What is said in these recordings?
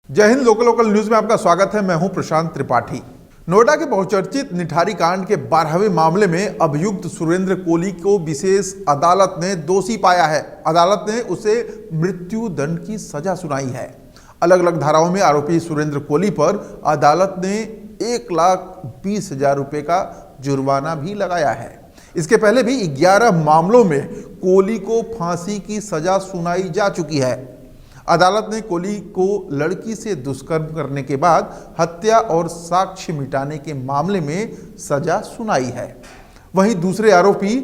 जय Hind. Local local news में आपका स्वागत है। मैं हूं प्रशांत त्रिपाठी। नोएडा के बहुचर्चित निठारी कांड के 12वें मामले में अभियुक्त सुरेंद्र कोली को विशेष अदालत ने दोषी पाया है। अदालत ने उसे मृत्यु दंड की सजा सुनाई है। अलग अलग धाराओं में आरोपी सुरेंद्र कोली पर अदालत ने 1,20,000 रुपए का जुर्माना भी लगाया है। इसके पहले भी 11 मामलों में कोली को फांसी की सजा सुनाई जा चुकी है। अदालत ने कोली को लड़की से दुष्कर्म करने के बाद हत्या और साक्ष्य मिटाने के मामले में सजा सुनाई है। वहीं दूसरे आरोपी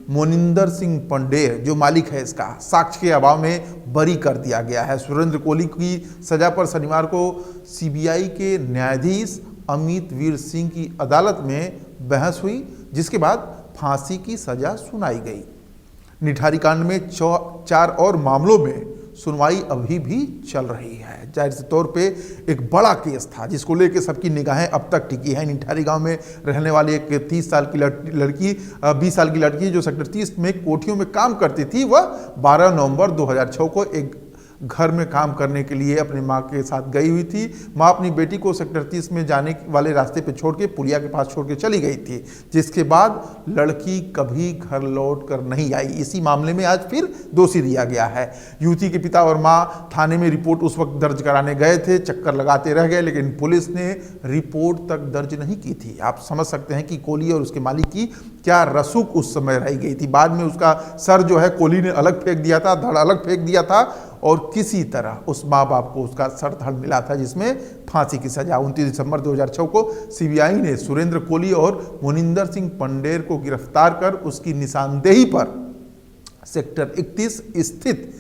मोनिंदर सिंह पंडेर, जो मालिक है इसका, साक्ष्य के अभाव में बरी कर दिया गया है। सुरेंद्र कोली की सजा पर शनिवार को सीबीआई के न्यायाधीश अमित वीर सिंह की अदालत में बहस हुई, जिसके बाद फांसी की सजा सुनाई गई। निठारी कांड में 4 और मामलों में सुनवाई अभी भी चल रही है। जाहिर से तौर पे एक बड़ा केस था जिसको लेकर सबकी निगाहें अब तक टिकी है। निठारी गांव में रहने वाली एक 30 साल की लड़की 20 साल की लड़की जो सेक्टर 30 में कोठियों में काम करती थी, वह 12 नवंबर 2006 को एक घर में काम करने के लिए अपनी मां के साथ गई हुई थी। मां अपनी बेटी को सेक्टर 30 में जाने वाले रास्ते पे छोड़ के पुलिया के पास छोड़ के चली गई थी, जिसके बाद लड़की कभी घर लौट कर नहीं आई। इसी मामले में आज फिर दोषी दिया गया है। युवती के पिता और मां थाने में रिपोर्ट उस वक्त दर्ज कराने गए थे, चक्कर लगाते रह गए, लेकिन पुलिस ने रिपोर्ट तक दर्ज नहीं की थी। आप समझ सकते हैं कि कोली और उसके मालिक की क्या रसूख उस समय रह गई थी। बाद में उसका सर जो है कोली ने अलग फेंक दिया था, धड़ अलग फेंक दिया था, और किसी तरह उस माँ बाप को उसका सर धड़ मिला था, जिसमें फांसी की सजा। 29 दिसंबर 2006 को सीबीआई ने सुरेंद्र कोली और मोनिंदर सिंह पंडेर को गिरफ्तार कर उसकी निशानदेही पर सेक्टर 31 स्थित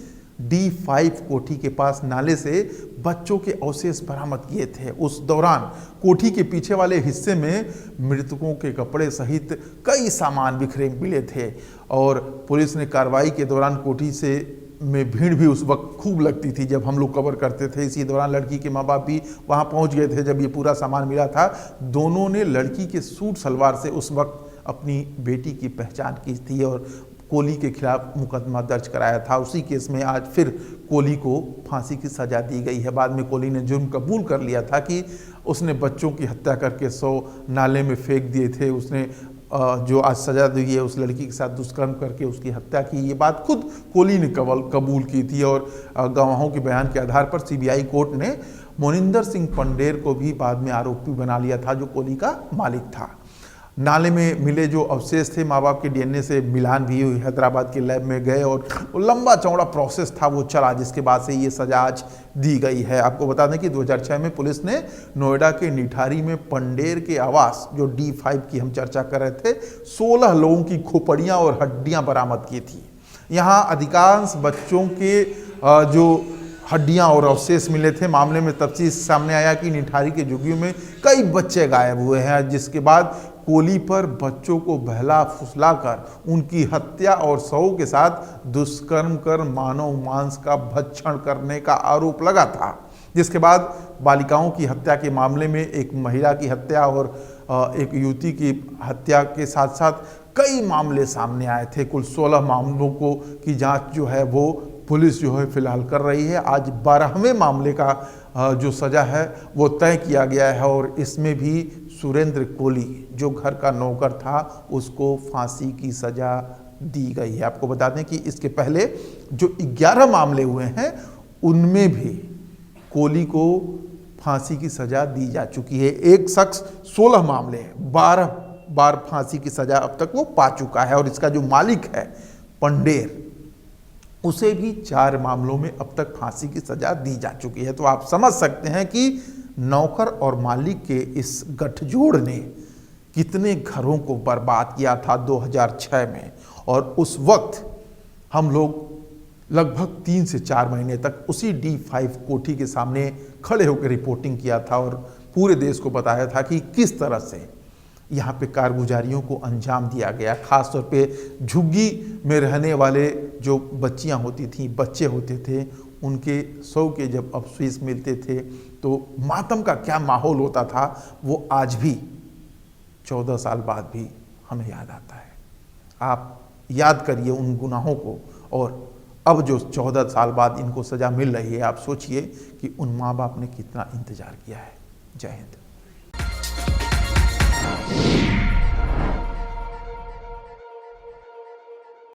D5 कोठी के पास नाले से बच्चों के अवशेष बरामद किए थे। उस दौरान कोठी के पीछे वाले हिस्से में मृतकों के कपड़े सहित कई सामान बिखरे मिले थे। और पुलिस ने कार्रवाई के दौरान कोठी से में भीड़ भी उस वक्त खूब लगती थी जब हम लोग कवर करते थे। इसी दौरान लड़की के माँ बाप भी वहाँ पहुँच गए थे जब ये पूरा सामान मिला था। दोनों ने लड़की के सूट सलवार से उस वक्त अपनी बेटी की पहचान की थी और कोली के खिलाफ मुकदमा दर्ज कराया था। उसी केस में आज फिर कोली को फांसी की सजा दी गई है। बाद में कोली ने जुर्म कबूल कर लिया था कि उसने बच्चों की हत्या करके 100 नाले में फेंक दिए थे। उसने जो आज सजा दी है उस लड़की के साथ दुष्कर्म करके उसकी हत्या की, ये बात खुद कोली ने कबूल की थी। और गवाहों के बयान के आधार पर सीबीआई कोर्ट ने मोनिंदर सिंह पंडेर को भी बाद में आरोपी बना लिया था, जो कोली का मालिक था। नाले में मिले जो अवशेष थे, माँ बाप के डीएनए से मिलान भी हुई, हैदराबाद के लैब में गए और लंबा चौड़ा प्रोसेस था वो चला, जिसके बाद से ये सजा आज दी गई है। आपको बता दें कि 2006 में पुलिस ने नोएडा के निठारी में पंडेर के आवास, जो D5 की हम चर्चा कर रहे थे, 16 लोगों की खोपड़ियाँ और हड्डियाँ बरामद की थी। यहाँ अधिकांश बच्चों के जो हड्डियां और अवशेष मिले थे। मामले में तफ्तीश सामने आया कि निठारी के झुग्गियों में कई बच्चे गायब हुए हैं, जिसके बाद कोली पर बच्चों को बहला फुसलाकर उनकी हत्या और शवों के साथ दुष्कर्म कर मानव मांस का भक्षण करने का आरोप लगा था। जिसके बाद बालिकाओं की हत्या के मामले में एक महिला की हत्या और एक युवती की हत्या के साथ साथ कई मामले सामने आए थे। कुल 16 मामलों को की जांच जो है वो पुलिस जो है फिलहाल कर रही है। आज 12वें मामले का जो सजा है वो तय किया गया है और इसमें भी सुरेंद्र कोली, जो घर का नौकर था, उसको फांसी की सजा दी गई है। आपको बता दें कि इसके पहले जो 11 मामले हुए हैं उनमें भी कोली को फांसी की सजा दी जा चुकी है। एक शख्स 16 मामले 12 बार फांसी की सजा अब तक वो पा चुका है। और इसका जो मालिक है पंडेर, उसे भी 4 मामलों में अब तक फांसी की सजा दी जा चुकी है। तो आप समझ सकते हैं कि नौकर और मालिक के इस गठजोड़ ने कितने घरों को बर्बाद किया था 2006 में। और उस वक्त हम लोग लगभग 3 से 4 महीने तक उसी D5 कोठी के सामने खड़े होकर रिपोर्टिंग किया था और पूरे देश को बताया था कि किस तरह से यहाँ पे कारगुजारियों को अंजाम दिया गया। खास तौर पे झुग्गी में रहने वाले जो बच्चियाँ होती थीं, बच्चे होते थे, उनके शव के जब अवशेष मिलते थे तो मातम का क्या माहौल होता था, वो आज भी 14 साल बाद भी हमें याद आता है। आप याद करिए उन गुनाहों को और अब जो 14 साल बाद इनको सजा मिल रही है, आप सोचिए कि उन माँ बाप ने कितना इंतजार किया है। जय हिंद।